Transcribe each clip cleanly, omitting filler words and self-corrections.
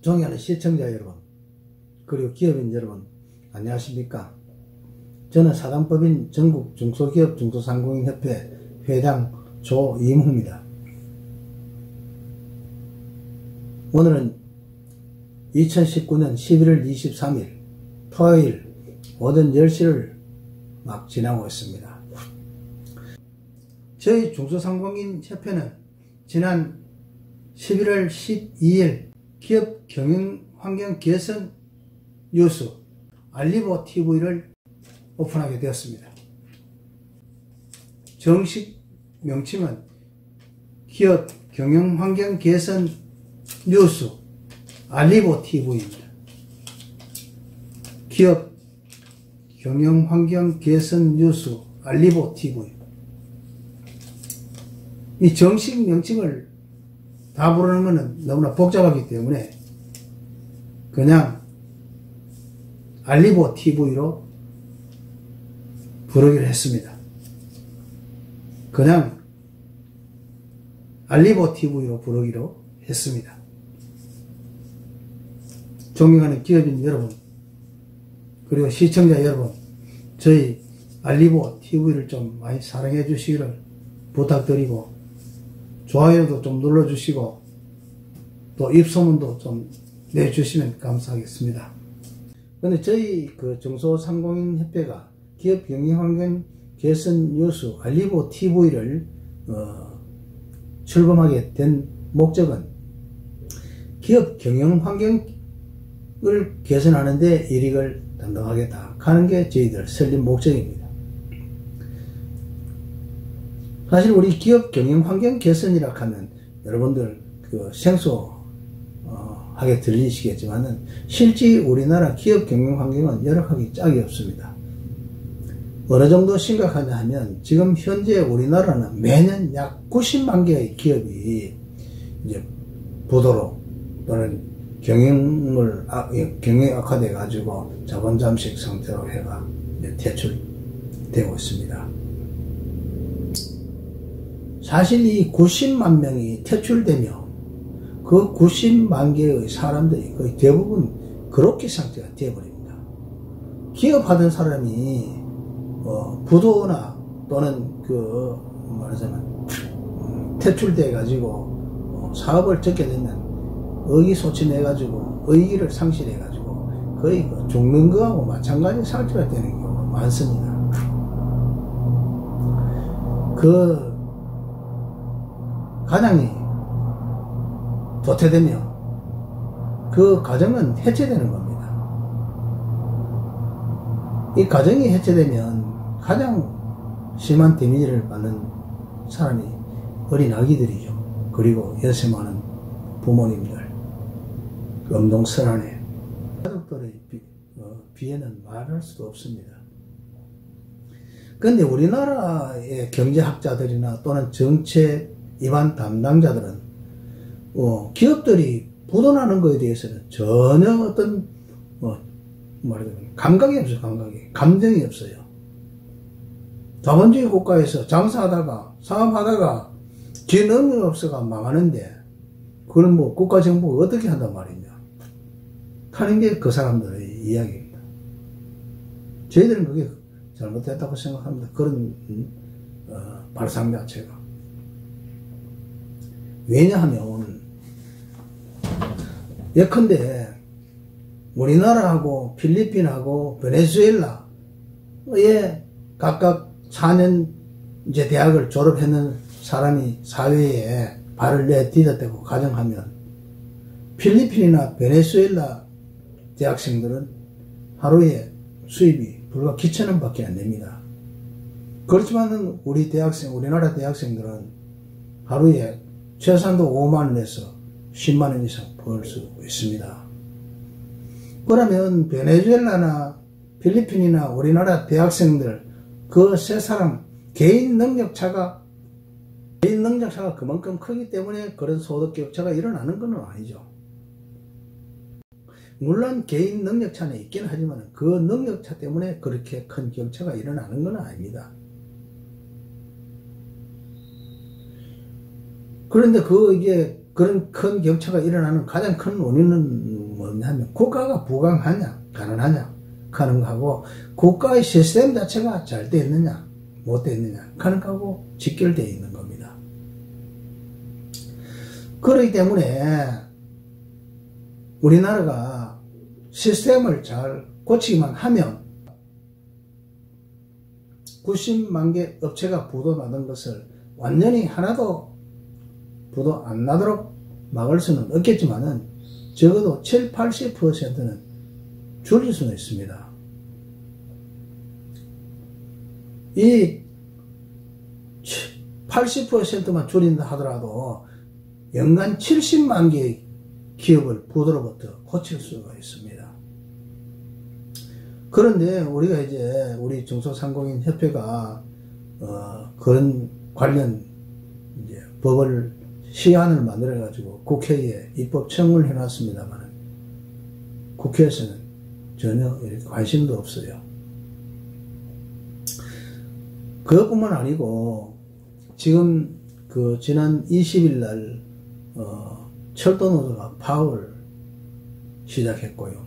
존경하는 시청자 여러분, 그리고 기업인 여러분, 안녕하십니까? 저는 사단법인 전국 중소기업 중소상공인협회 회장 조임후입니다. 오늘은 2019년 11월 23일 토요일 오전 10시를 막 지나고 있습니다. 저희 중소상공인협회는 지난 11월 12일 기업 경영환경 개선 뉴스 알리보 TV를 오픈하게 되었습니다. 정식 명칭은 기업 경영환경 개선 뉴스 알리보 TV입니다. 기업 경영환경 개선 뉴스 알리보 TV. 이 정식 명칭을 다 부르는 것은 너무나 복잡하기 때문에 그냥 알리보 TV로 부르기로 했습니다. 그냥 알리보 TV로 부르기로 했습니다. 존경하는 기업인 여러분, 그리고 시청자 여러분, 저희 알리보 TV를 좀 많이 사랑해 주시기를 부탁드리고, 좋아요도 좀 눌러주시고, 또 입소문도 좀 내주시면 감사하겠습니다. 근데 저희 중소상공인협회가 기업 경영환경 개선 뉴스 알리보 TV를 출범하게 된 목적은 기업 경영환경을 개선하는 데 일익을 담당하겠다 하는 게 저희들 설립 목적입니다. 사실 우리 기업 경영환경 개선이라 하면 여러분들 생소하게 들리시겠지만은 실제 우리나라 기업 경영환경은 열악하기 짝이 없습니다. 어느 정도 심각하냐 하면 지금 현재 우리나라는 매년 약 90만 개의 기업이 이제 부도로 또는 경영이 악화돼 가지고 자본 잠식 상태로 해가 퇴출되고 있습니다. 사실 이 90만 명이 퇴출되며 그 90만 개의 사람들이 거의 대부분 그렇게 상태가 되어버립니다. 기업하던 사람이 부도나 또는 말하자면 퇴출돼 가지고 사업을 접게 되면 의기소침해가지고 의기를 상실해가지고 거의 죽는 거하고 마찬가지 상태가 되는 경우가 많습니다. 가장이 도태되면 그 가정은 해체되는 겁니다. 이 가정이 해체되면 가장 심한 데미지를 받는 사람이 어린 아기들이죠. 그리고 연세 많은 부모님들, 엄동설하네. 가족들의 비애는 말할 수도 없습니다. 그런데 우리나라의 경제학자들이나 또는 정책 입안 담당자들은 기업들이 부도나는 것에 대해서는 전혀 어떤 감각이 없어요. 감정이 없어요. 자본주의 국가에서 장사하다가 사업하다가 지 능력이 없어가 망하는데 그걸 국가 정부가 어떻게 한단 말이냐 하는 게 그 사람들의 이야기입니다. 저희들은 그게 잘못됐다고 생각합니다. 그런 발상 자체가. 왜냐하면 예컨대 우리나라하고 필리핀하고 베네수엘라에 각각 4년 이제 대학을 졸업했는 사람이 사회에 발을 내디뎠다고 가정하면 필리핀이나 베네수엘라 대학생들은 하루에 수입이 불과 기천원 밖에 안 됩니다. 그렇지만은 우리나라 대학생들은 하루에 최소한도 5만원에서 10만원 이상 벌 수 있습니다. 그러면 베네수엘라나 필리핀이나 우리나라 대학생들 그 세 사람 개인 능력 차가 그만큼 크기 때문에 그런 소득 격차가 일어나는 건 아니죠. 물론 개인 능력 차는 있긴 하지만 그 능력 차 때문에 그렇게 큰 격차가 일어나는 건 아닙니다. 그런데 이게 그런 큰 격차가 일어나는 가장 큰 원인은 뭐냐면 국가가 부강하냐 가난하냐 하는 거하고 국가의 시스템 자체가 잘 돼 있느냐 못 돼 있느냐 하는 거하고 직결되어 있는 겁니다. 그렇기 때문에 우리나라가 시스템을 잘 고치기만 하면 90만 개 업체가 부도 나던 것을 완전히 하나도 부도 안 나도록 막을 수는 없겠지만은 적어도 7, 80%는 줄일 수는 있습니다. 이 80%만 줄인다 하더라도 연간 70만 개의 기업을 부도로부터 고칠 수가 있습니다. 그런데 우리가 이제 우리 중소상공인 협회가 그런 관련 이제 법을 시안을 만들어 가지고 국회에 입법 청구를 해놨습니다만 국회에서는 전혀 관심도 없어요. 그것뿐만 아니고 지금 그 지난 20일 날 철도노조가 파업을 시작했고요.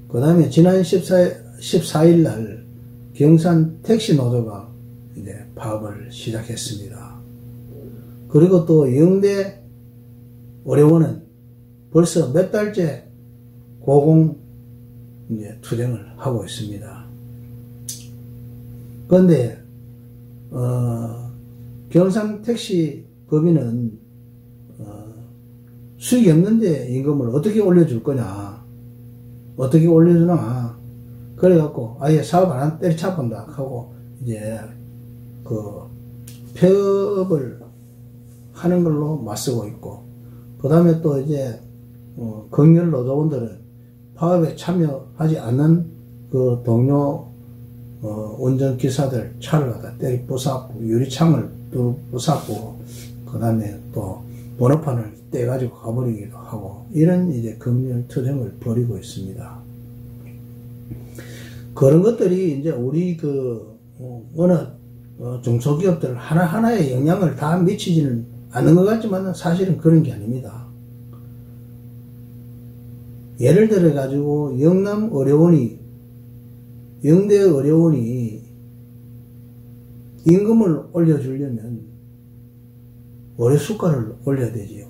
그 다음에 지난 14일 날 경산 택시노조가 이제 파업을 시작했습니다. 그리고 또 영대 의료원은 벌써 몇 달째 고공 이제 투쟁을 하고 있습니다. 그런데 경산 택시 법인은 수익이 없는데 임금을 어떻게 올려줄 거냐, 어떻게 올려주나, 그래갖고 아예 사업 안 때려쳐본다 하고 이제 그 폐업을 하는 걸로 맞서고 있고, 그 다음에 또 이제 극렬 노조원들은 파업에 참여하지 않는 그 동료 운전기사들 차를 갖다 때리 부숴고 유리창을 부숴고 그 다음에 또 번호판을 떼가지고 가버리기도 하고 이런 이제 극렬 투쟁을 벌이고 있습니다. 그런 것들이 이제 우리 그 어느 중소기업들 하나하나에 영향을 다 미치지는 않는 것 같지만 사실은 그런 게 아닙니다. 예를 들어 가지고 영남의료원이 영대의료원이 임금을 올려주려면 의료수가를 올려야 되지요.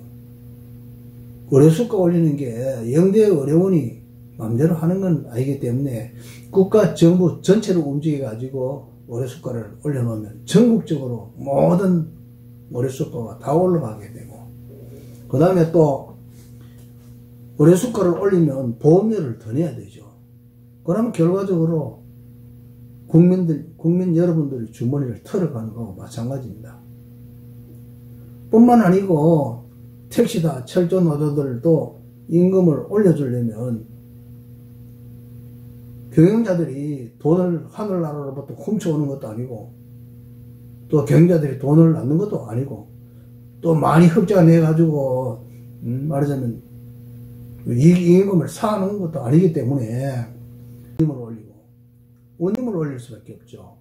의료수가 올리는 게 영대의료원이 마음대로 하는 건 아니기 때문에 국가 정부 전체를 움직여 가지고 의료수가를 올려놓으면 전국적으로 모든 의료수가가 다 올라가게 되고, 그 다음에 또 의료수가를 올리면 보험료를 더 내야 되죠. 그러면 결과적으로 국민 여러분들의 주머니를 털어가는 거하고 마찬가지입니다. 뿐만 아니고 택시다 철도 노조들도 임금을 올려주려면 경영자들이 돈을 하늘나라로부터 훔쳐오는 것도 아니고 또 경영자들이 돈을 낳는 것도 아니고 또 많이 흑자 내가지고 말하자면 임금을 사놓은 것도 아니기 때문에 운임을 올리고 운임을 올릴 수밖에 없죠.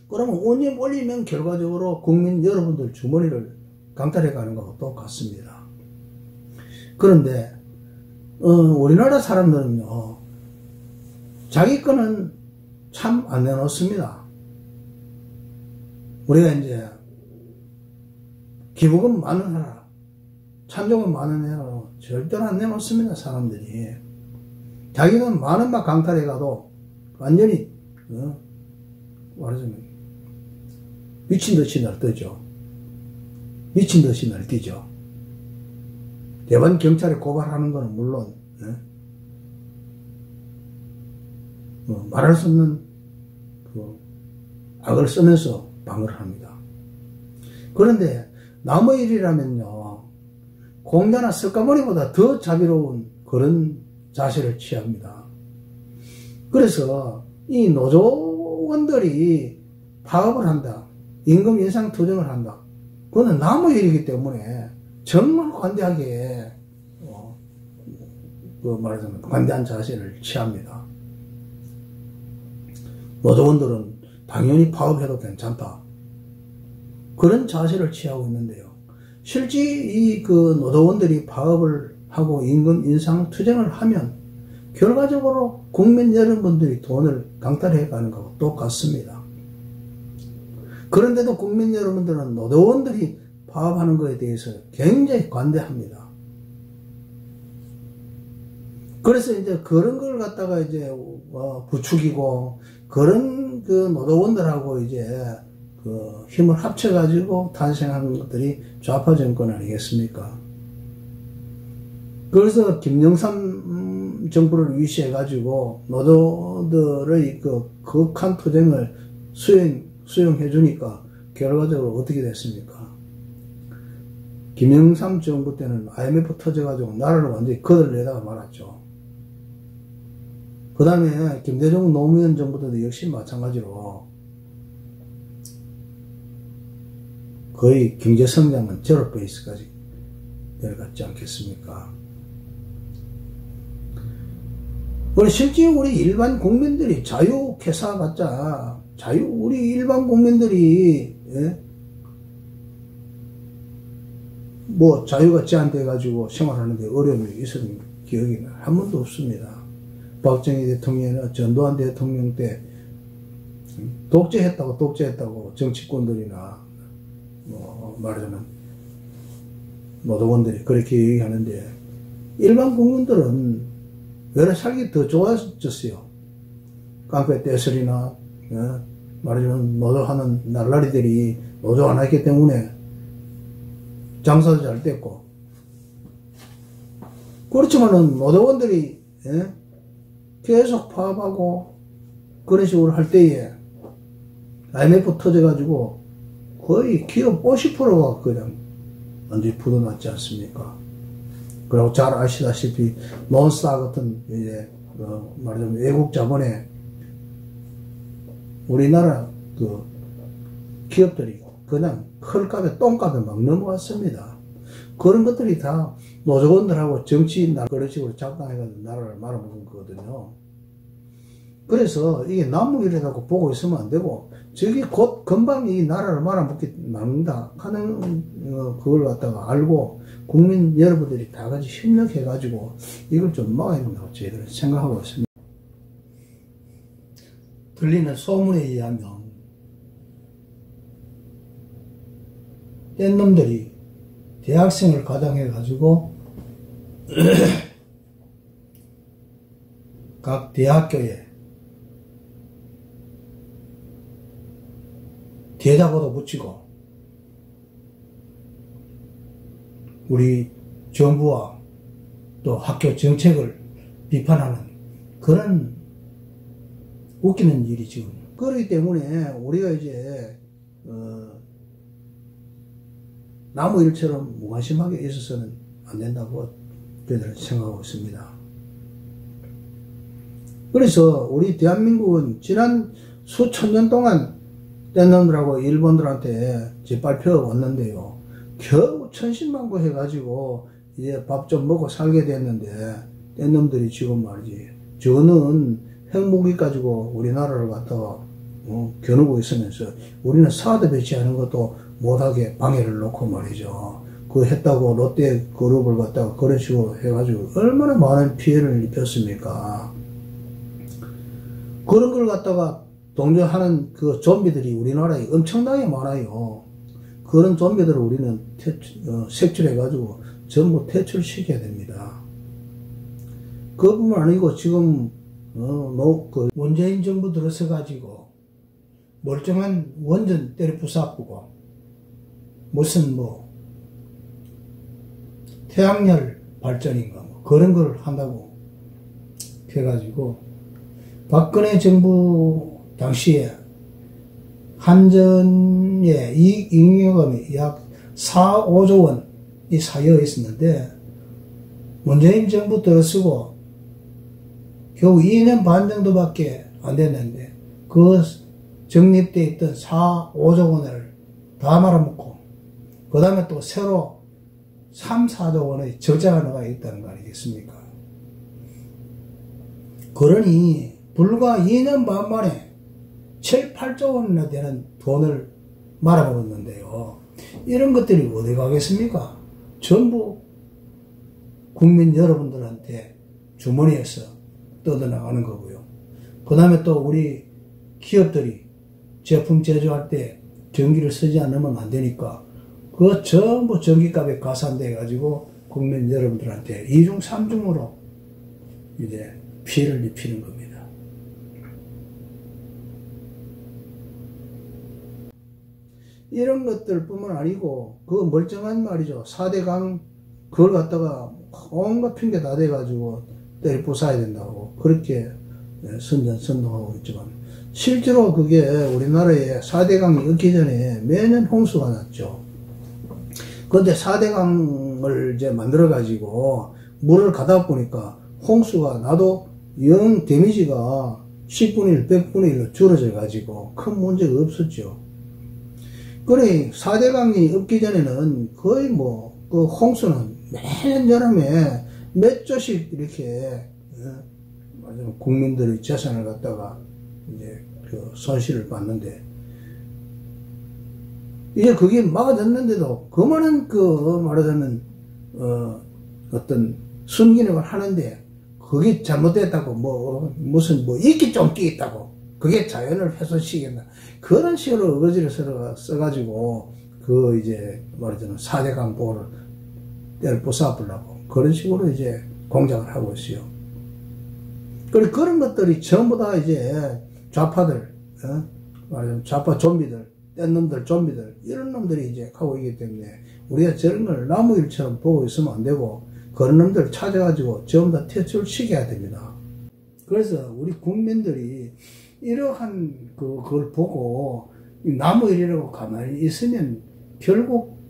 그러면 운임 올리면 결과적으로 국민 여러분들 주머니를 강탈해 가는 것과 똑같습니다. 그런데 우리나라 사람들은요 자기 거는 참 안 내놓습니다. 우리가 이제 기부금 만원 하라, 찬조금 만원 해라 절대로 안 내놓습니다. 사람들이 자기는 만원만 강탈해 가도 완전히 말하자면 미친듯이 날뛰죠. 미친듯이 날뛰죠. 대만 경찰에 고발하는 거는 물론 말할 수 없는 그 악을 쓰면서 방어를 합니다. 그런데 남의 일이라면요 공자나 석가모니보다 더 자비로운 그런 자세를 취합니다. 그래서 이 노조원들이 파업을 한다, 임금 인상 투쟁을 한다, 그거는 남의 일이기 때문에 정말 관대하게 그 말하자면 관대한 자세를 취합니다. 노조원들은 당연히 파업해도 괜찮다, 그런 자세를 취하고 있는데요. 실제 이 그 노조원들이 파업을 하고 임금 인상 투쟁을 하면 결과적으로 국민 여러분들이 돈을 강탈해 가는 것과 똑같습니다. 그런데도 국민 여러분들은 노동원들이 파업하는 것에 대해서 굉장히 관대합니다. 그래서 이제 그런 걸 갖다가 이제 부추기고 그런 그 노동원들하고 이제 그 힘을 합쳐가지고 탄생한 것들이 좌파 정권 아니겠습니까? 그래서 김영삼 정부를 위시해가지고 노조들의 그 극한 투쟁을 수용해주니까 결과적으로 어떻게 됐습니까? 김영삼 정부 때는 IMF 터져가지고 나라를 완전히 거들내다가 말았죠. 그 다음에 김대중 노무현 정부 때도 역시 마찬가지로 거의 경제성장은 제로 베이스까지 내려갔지 않겠습니까? 실제 우리 일반 국민들이 자유회사 갖자, 우리 일반 국민들이, 예? 뭐, 자유가 제한돼가지고 생활하는데 어려움이 있었던 기억이 한 번도 없습니다. 박정희 대통령이나 전두환 대통령 때, 독재했다고 정치권들이나, 뭐, 말하자면, 노동원들이 그렇게 얘기하는데, 일반 국민들은 외래 살기 더 좋아졌어요. 깡패 떼슬이나, 말하자면 노조하는 날라리들이 노조 안 했기 때문에 장사도 잘 됐고. 그렇지만은 노조원들이, 계속 파업하고 그런 식으로 할 때에 IMF 터져가지고 거의 기업 50%가 그냥 완전히 부도났지 않습니까? 그리고 잘 아시다시피 논스타 같은 이제 말하자면 외국 자본에 우리나라 그 기업들이 그냥 헐값에 똥값에 막 넘어왔습니다. 그런 것들이 다 노조원들하고 정치인 그런 식으로 작당해가지고 나라를 말아먹은 거거든요. 그래서 이게 남북이라고 보고 있으면 안 되고 저기 곧 금방 이 나라를 말아먹는다 하는 그걸 갖다가 알고 국민 여러분들이 다 같이 협력해가지고 이걸 좀 막아야 된다고 저희들은 생각하고 있습니다. 들리는 소문에 의하면 뗀 놈들이 대학생을 가장해가지고 각 대학교에 대자보도 붙이고 우리 정부와 또 학교 정책을 비판하는 그런 웃기는 일이 지금. 그렇기 때문에 우리가 이제 나무 일처럼 무관심하게 있어서는 안 된다고 저희들은 생각하고 있습니다. 그래서 우리 대한민국은 지난 수천 년 동안 뗀 놈들하고 일본들한테 짓밟혀 왔는데요. 겨우 천신만고 해가지고 이제 밥 좀 먹고 살게 됐는데 뗀 놈들이 지금 말이지. 저는 핵무기 가지고 우리나라를 갖다가 겨누고 있으면서 우리는 사드 배치하는 것도 못하게 방해를 놓고 말이죠. 그 했다고 롯데 그룹을 갖다가 그런 식으로 해가지고 얼마나 많은 피해를 입혔습니까? 그런 걸 갖다가 동조하는 그 좀비들이 우리나라에 엄청나게 많아요. 그런 좀비들을 우리는 색출해가지고 전부 퇴출시켜야 됩니다. 그뿐만 아니고 지금 그 문재인 정부 들어서가지고 멀쩡한 원전 때려 부숴부고 무슨 뭐 태양열 발전인가 뭐 그런 걸 한다고 해가지고 박근혜 정부 당시에 한전의 이익 잉여금이 약 4, 5조 원이 사여 있었는데 문재인 정부 들어서고 겨우 2년 반 정도밖에 안 됐는데 그 적립되어 있던 4, 5조 원을 다 말아먹고 그 다음에 또 새로 3, 4조 원의 적자가 나가 있다는 거 아니겠습니까? 그러니 불과 2년 반 만에 7, 8조 원이나 되는 돈을 말아먹었는데요. 이런 것들이 어디 가겠습니까? 전부 국민 여러분들한테 주머니에서 뜯어나가는 거고요. 그 다음에 또 우리 기업들이 제품 제조할 때 전기를 쓰지 않으면 안 되니까 그거 전부 전기값에 가산돼 가지고 국민 여러분들한테 2중 3중으로 이제 피해를 입히는 겁니다. 이런 것들 뿐만 아니고 그 멀쩡한 말이죠. 4대강 그걸 갖다가 온갖 핑계 다 대가지고 때려 부숴야 된다고 그렇게 선전선동하고 있지만 실제로 그게 우리나라에 4대강이 없기 전에 매년 홍수가 났죠. 그런데 4대강을 이제 만들어 가지고 물을 가다 보니까 홍수가 나도 영 데미지가 10분의 1, 100분의 1로 줄어져 가지고 큰 문제가 없었죠. 그래 4대강이 없기 전에는 거의 뭐 그 홍수는 매년 여름에 몇 조씩 이렇게 국민들의 재산을 갖다가 이제 그 손실을 받는데 이제 그게 막아졌는데도 그만한 그 말하자면 어떤 순기능을 하는데 그게 잘못됐다고 무슨 이끼 쫑끼 있다고 그게 자연을 훼손시킨다 그런 식으로 어거지를 써가지고 그 이제 말하자면 4대강 보호를 때를 부숴보려고 그런 식으로 이제 공작을 하고 있어요. 그리고 그런 것들이 전부 다 이제 좌파들, 말하자면 좌파 좀비들, 뗀 놈들, 좀비들, 이런 놈들이 이제 하고 있기 때문에 우리가 저런 걸 나무 일처럼 보고 있으면 안 되고 그런 놈들 찾아가지고 전부 다 퇴출시켜야 됩니다. 그래서 우리 국민들이 이러한 그걸 보고 나무 일이라고 가만히 있으면 결국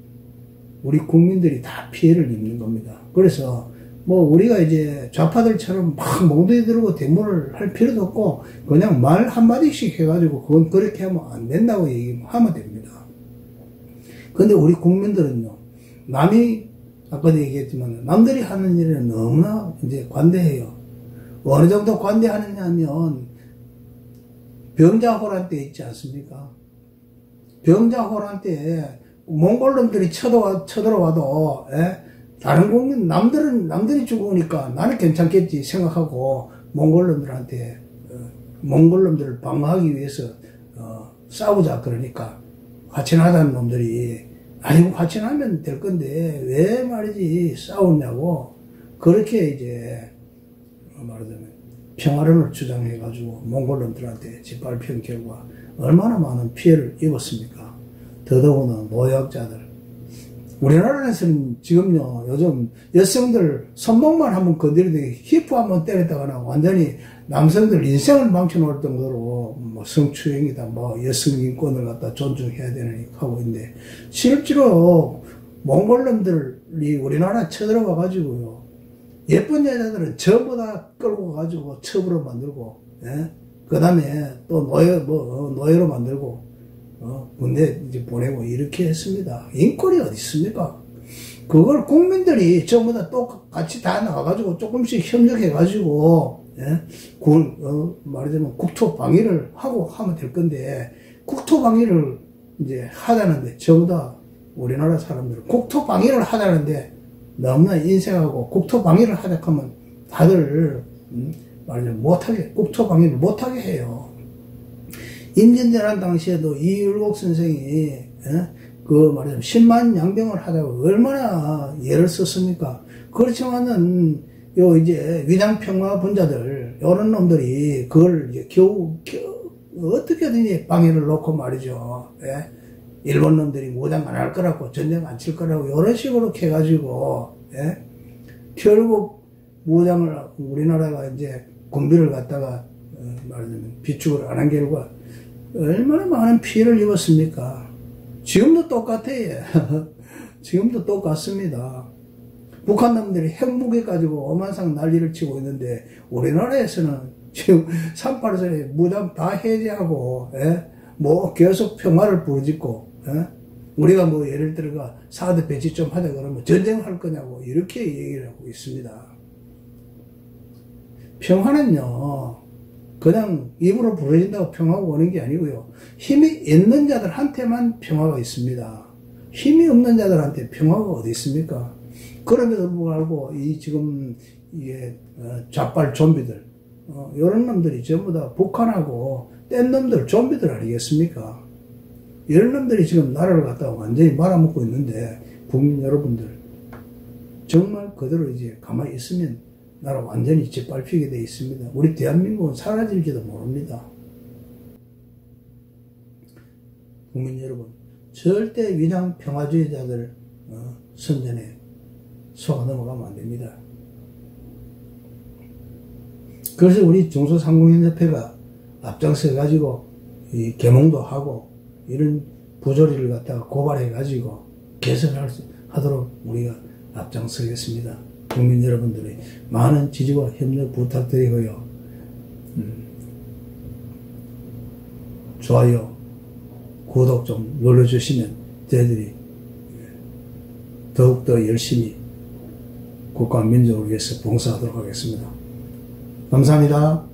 우리 국민들이 다 피해를 입는 겁니다. 그래서 우리가 이제 좌파들처럼 막 몽둥이 들고 대모를 할 필요도 없고 그냥 말 한마디씩 해가지고 그건 그렇게 하면 안 된다고 얘기하면 됩니다. 근데 우리 국민들은요, 남이 아까도 얘기했지만 남들이 하는 일에 너무나 이제 관대해요. 어느 정도 관대하느냐 하면 병자호란 때 있지 않습니까? 병자호란 때 몽골놈들이 쳐들어와도 다른 국민 남들이 죽으니까 나는 괜찮겠지 생각하고 몽골놈들을 방어하기 위해서 싸우자 그러니까 화친하다는 놈들이 아이고 화친하면 될 건데 왜 말이지 싸우냐고 그렇게 이제 말하자면 평화론을 주장해 가지고 몽골놈들한테 짓밟힌 결과 얼마나 많은 피해를 입었습니까? 더더구나 노약자들. 우리나라에서는 지금요, 요즘 여성들 손목만 한번 건드리도 히프 한번 때렸다가는 완전히 남성들 인생을 망쳐놓을 정도로 성추행이다, 여성 인권을 갖다 존중해야 되는 하고 있는데, 실제로 몽골놈들이 우리나라 쳐들어와가지고요, 예쁜 여자들은 전부 다 끌고 가가지고 첩으로 만들고, 그 다음에 또 노예로 만들고, 군대 이제 보내고 이렇게 했습니다. 인권이 어디 있습니까? 그걸 국민들이 전부 다 똑같이 다 나와가지고 조금씩 협력해가지고, 말하자면 국토 방위를 하고 하면 될 건데, 국토 방위를 이제 하자는데, 전부 다 우리나라 사람들은 국토 방위를 하자는데, 너무나 인색하고 국토 방위를 하자 하면 다들, 말하자면 국토 방위를 못하게 해요. 임진왜란 당시에도 이율곡 선생이 말하자면 10만 양병을 하자고 얼마나 예를 썼습니까? 그렇지만은 이제 위장평화 분자들 이런 놈들이 그걸 이제 겨우 어떻게든지 방해를 놓고 말이죠. 일본 놈들이 무장 안 할 거라고 전쟁 안 칠 거라고 이런 식으로 해가지고 결국 무장을 우리나라가 이제 군비를 갖다가 말하자면 비축을 안 한 결과 얼마나 많은 피해를 입었습니까? 지금도 똑같아요. 지금도 똑같습니다. 북한 놈들이 핵무기 가지고 오만상 난리를 치고 있는데 우리나라에서는 지금 38선에 무장 다 해제하고 계속 평화를 부르짖고 우리가 예를 들어가 사드 배치 좀 하자 그러면 전쟁할 거냐고 이렇게 얘기를 하고 있습니다. 평화는요 그냥 입으로 부러진다고 평화가 오는 게 아니고요. 힘이 있는 자들한테만 평화가 있습니다. 힘이 없는 자들한테 평화가 어디 있습니까? 그럼에도 불구하고 이 지금 이게 좌빨 좀비들 이런 놈들이 전부 다 북한하고 뗀 놈들 좀비들 아니겠습니까? 이런 놈들이 지금 나라를 갖다가 완전히 말아먹고 있는데 국민 여러분들 정말 그대로 이제 가만히 있으면 나라 완전히 짓밟히게 돼 있습니다. 우리 대한민국은 사라질지도 모릅니다. 국민 여러분, 절대 위장 평화주의자들 선전에 속아 넘어가면 안 됩니다. 그래서 우리 중소상공인협회가 앞장서 가지고 이 계몽도 하고 이런 부조리를 갖다가 고발해 가지고 개선하도록 우리가 앞장서겠습니다. 국민 여러분들의 많은 지지와 협력 부탁드리고요. 좋아요, 구독 좀 눌러주시면 저희들이 더욱더 열심히 국가와 민족을 위해서 봉사하도록 하겠습니다. 감사합니다.